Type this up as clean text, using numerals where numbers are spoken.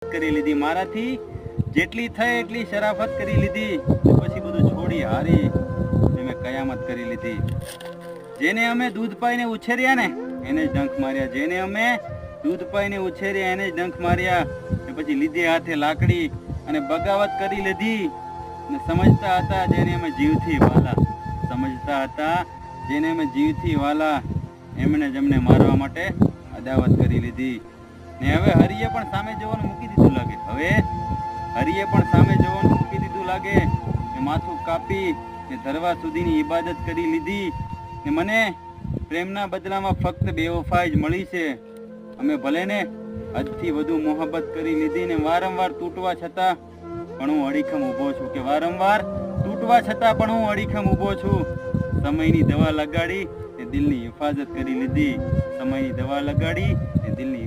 કરી લીધી, મારાથી જેટલી થઈ એટલી શરાફત કરી લીધી, પછી બધું છોડી હારી મેં કયામત કરી લીધી. જેને અમે દૂધ પાઈને ઉછેર્યા ને એને જ ડંખ માર્યા, જેને અમે દૂધ પાઈને ઉછેર્યા એને જ ડંખ માર્યા. ને પછી લીધે હાથે લાકડી અને બગાવત કરી લીધી. ને સમજતા હતા જેને અમે જીવથી વાલા, સમજતા હતા જેને અમે જીવથી વાલા, એમણે જ અમને મારવા માટે અદાવત કરી લીધી. ને હવે હરિએ પણ સામે જવાનું મૂકી દીધું લાગે, હવે હરિએ પણ સામે જવાનું મૂકી દીધું લાગે. ને માથું કાપી ને ધરવા સુધીની ઇબાદત કરી લીધી. ને મને પ્રેમના બદલામાં ફક્ત બેવફાઈ જ મળી છે. અમે ભલે ને હદથી વધુ મોહબ્બત કરી લીધી ને વારંવાર તૂટવા છતાં પણ હું અડીખમ ઊભો છું, કે વારંવાર તૂટવા છતાં પણ હું અડીખમ ઊભો છું. સમયની દવા લગાડી ને દિલની હિફાજત કરી લીધી, સમયની દવા લગાડી ને દિલની